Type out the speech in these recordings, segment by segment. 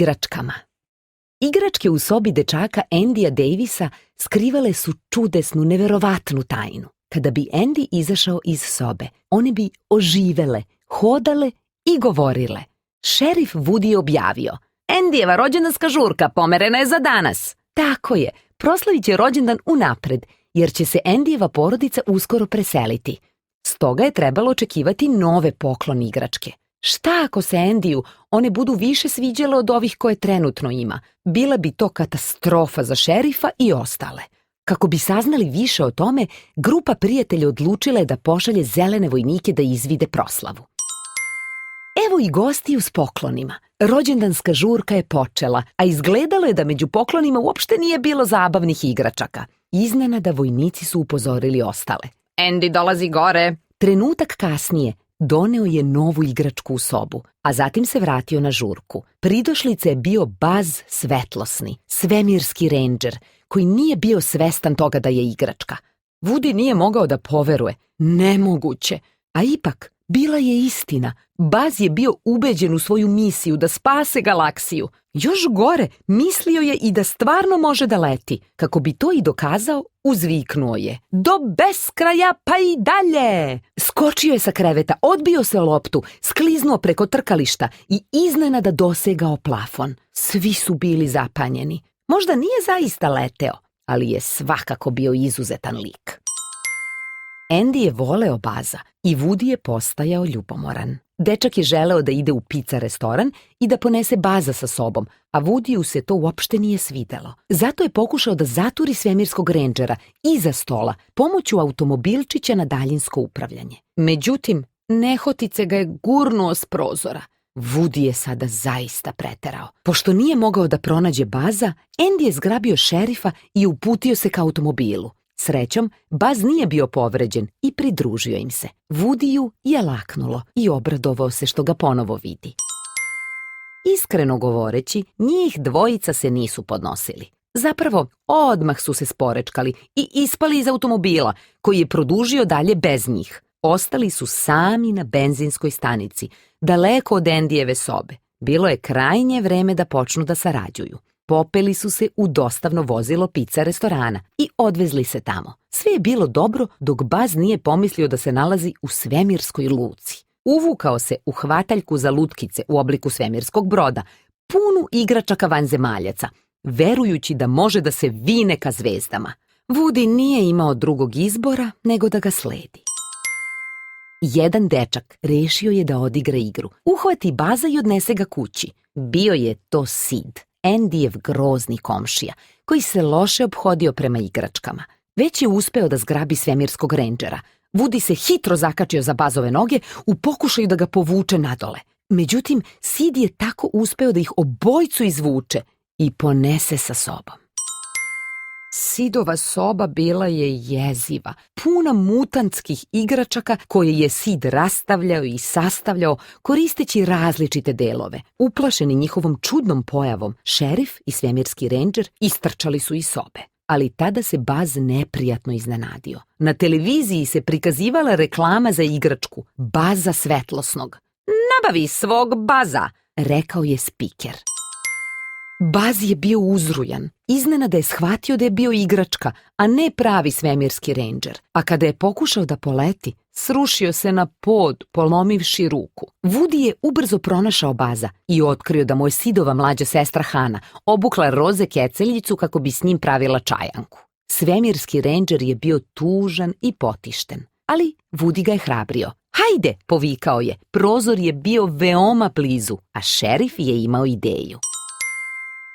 igračkama. Igračke u sobi dečaka Andya Davisa skrivale su čudesnu, neverovatnu tajnu. Kada bi Andy izašao iz sobe, one bi oživele, hodale i govorile. Šerif Woody je objavio: Andyjeva rođendanska žurka pomerena je za danas. Tako je, proslavit će rođendan unapred, jer će se Andyjeva porodica uskoro preseliti. Stoga je trebalo očekivati nove poklon igračke. Šta ako se Andyu one budu više sviđale od ovih koje trenutno ima? Bila bi to katastrofa za šerifa i ostale. Kako bi saznali više o tome, grupa prijatelja odlučila je da pošalje zelene vojnike da izvide proslavu. Evo i gostiju s poklonima. Rođendanska žurka je počela, a izgledalo je da među poklonima uopšte nije bilo zabavnih igračaka. Iznenada vojnici su upozorili ostale. Andy dolazi gore. Trenutak kasnije doneo je novu igračku u sobu, a zatim se vratio na žurku. Pridošlica je bio Buzz Svetlosni, svemirski rendžer, koji nije bio svestan toga da je igračka. Woody nije mogao da poveruje. Nemoguće. A ipak, bila je istina. Buzz je bio ubeđen u svoju misiju da spase galaksiju. Još gore, mislio je i da stvarno može da leti. Kako bi to i dokazao, uzviknuo je: do beskraja pa i dalje! Skočio je sa kreveta, odbio se loptu, skliznuo preko trkališta i iznenada dosegao plafon. Svi su bili zapanjeni. Možda nije zaista leteo, ali je svakako bio izuzetan lik. Andy je voleo Buzza i Woody je postajao ljubomoran. Dečak je želeo da ide u pizza restoran i da ponese Buzza sa sobom, a Woodyu se to uopšte nije svidelo. Zato je pokušao da zaturi svemirskog rendžera iza stola pomoću automobilčića na daljinsko upravljanje. Međutim, nehotice ga je gurnuo s prozora. Woody je sada zaista preterao. Pošto nije mogao da pronađe Buzza, Andy je zgrabio šerifa i uputio se ka automobilu. Srećom, Buzz nije bio povređen i pridružio im se. Woodyu je laknulo i obradovao se što ga ponovo vidi. Iskreno govoreći, njih dvojica se nisu podnosili. Zapravo, odmah su se sporečkali i ispali iz automobila, koji je produžio dalje bez njih. Ostali su sami na benzinskoj stanici, daleko od Andyjeve sobe. Bilo je krajnje vreme da počnu da sarađuju. Popeli su se u dostavno vozilo pizza restorana i odvezli se tamo. Sve je bilo dobro dok Buzz nije pomislio da se nalazi u svemirskoj luci. Uvukao se u hvataljku za lutkice u obliku svemirskog broda, punu igračaka vanzemaljaca, verujući da može da se vine ka zvezdama. Woody nije imao drugog izbora nego da ga sledi. Jedan dečak rešio je da odigra igru. Uhvati Buzza i odnese ga kući. Bio je to Sid, Andyjev grozni komšija, koji se loše ophodio prema igračkama. Već je uspeo da zgrabi svemirskog rendžera. Woody se hitro zakačio za Buzzove noge u pokušaju da ga povuče nadole. Međutim, Sid je tako uspeo da ih obojcu izvuče i ponese sa sobom. Sidova soba bila je jeziva, puna mutantskih igračaka koje je Sid rastavljao i sastavljao koristeći različite delove. Uplašeni njihovom čudnom pojavom, šerif i svemirski rendžer istrčali su iz sobe. Ali tada se Buzz neprijatno iznenadio. Na televiziji se prikazivala reklama za igračku Buzza Svetlosnog. "Nabavi svog Buzza", rekao je spiker. Buzz je bio uzrujan. Iznenada je shvatio da je bio igračka, a ne pravi svemirski rendžer. A kada je pokušao da poleti, srušio se na pod, polomivši ruku. Woody je ubrzo pronašao Buzza i otkrio da mu je Sidova mlađa sestra Hana obukla roze keceljicu kako bi s njim pravila čajanku. Svemirski rendžer je bio tužan i potišten, ali Woody ga je hrabrio. "Hajde", povikao je. Prozor je bio veoma blizu, a šerif je imao ideju.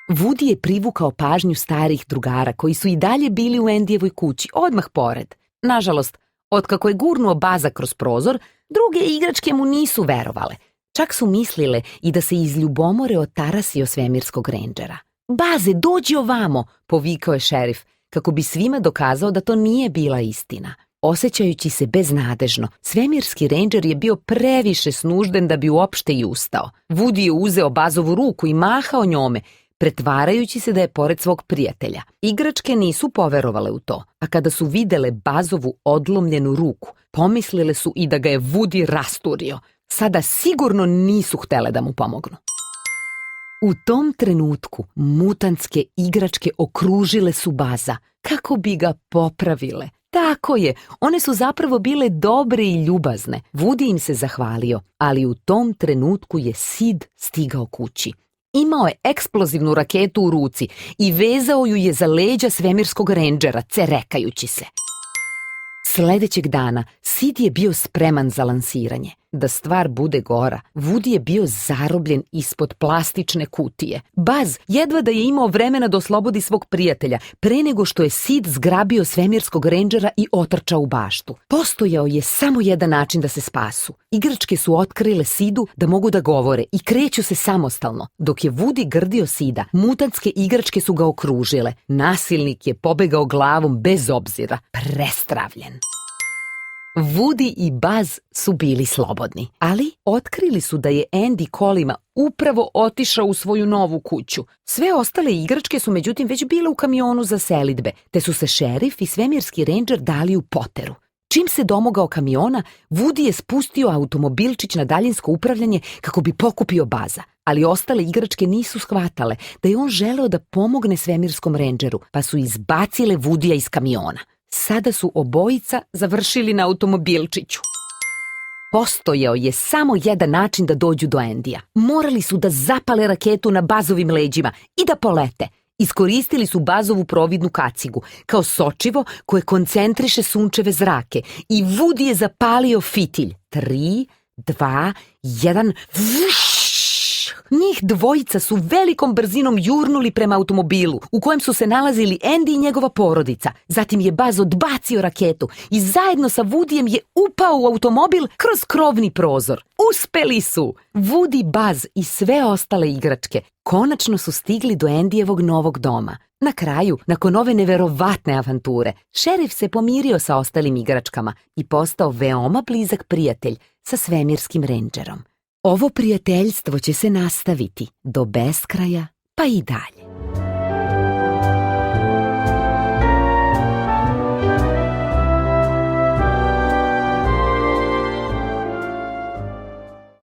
Woody je privukao pažnju starih drugara koji su i dalje bili u Andyjevoj kući, odmah pored. Nažalost, otkako je gurnuo Buzza kroz prozor, druge igračke mu nisu verovale. Čak su mislile i da se iz ljubomore otarasio svemirskog rendžera. "Buzze, dođi ovamo", povikao je šerif, kako bi svima dokazao da to nije bila istina. Osjećajući se beznadežno, svemirski rendžer je bio previše snužden da bi uopšte i ustao. Woody je uzeo Buzzovu ruku i mahao njome, pretvarajući se da je pored svog prijatelja. Igračke nisu poverovale u to, a kada su videle Buzzovu odlomljenu ruku, pomislile su i da ga je Woody rasturio. Sada sigurno nisu htele da mu pomognu. U tom trenutku mutantske igračke okružile su Baza kako bi ga popravile. Tako je, one su zapravo bile dobre i ljubazne. Woody im se zahvalio, ali u tom trenutku je Sid stigao kući. Imao je eksplozivnu raketu u ruci i vezao ju je za leđa svemirskog rendžera, cerekajući se. Sledećeg dana Sid je bio spreman za lansiranje. Da stvar bude gora, Woody je bio zarobljen ispod plastične kutije. Buzz jedva da je imao vremena da oslobodi svog prijatelja pre nego što je Sid zgrabio svemirskog rendžera i otrčao u baštu. Postojao je samo jedan način da se spasu. Igračke su otkrile Sidu da mogu da govore i kreću se samostalno. Dok je Woody grdio Sida, mutantske igračke su ga okružile. Nasilnik je pobegao glavom bez obzira, prestravljen. Woody i Buzz su bili slobodni, ali otkrili su da je Andy kolima upravo otišao u svoju novu kuću. Sve ostale igračke su međutim već bile u kamionu za selidbe, te su se šerif i svemirski rendžer dali u poteru. Čim se domogao kamiona, Woody je spustio automobilčić na daljinsko upravljanje kako bi pokupio Buzza, ali ostale igračke nisu shvatale da je on želeo da pomogne svemirskom rendžeru, pa su izbacile Woodya iz kamiona. Sada su obojica završili na automobilčiću. Postojao je samo jedan način da dođu do Andyja. Morali su da zapale raketu na Buzzovim leđima i da polete. Iskoristili su Buzzovu providnu kacigu kao sočivo koje koncentriše sunčeve zrake i Woody je zapalio fitilj. 3, 2, 1, vuš! Njih dvojica su velikom brzinom jurnuli prema automobilu u kojem su se nalazili Andy i njegova porodica. Zatim je Buzz odbacio raketu i zajedno sa Woodyjem je upao u automobil kroz krovni prozor. Uspeli su! Woody, Buzz i sve ostale igračke konačno su stigli do Andyjevog novog doma. Na kraju, nakon ove neverovatne avanture, šerif se pomirio sa ostalim igračkama i postao veoma blizak prijatelj sa svemirskim rendžerom. Ovo prijateljstvo će se nastaviti do beskraja, pa i dalje.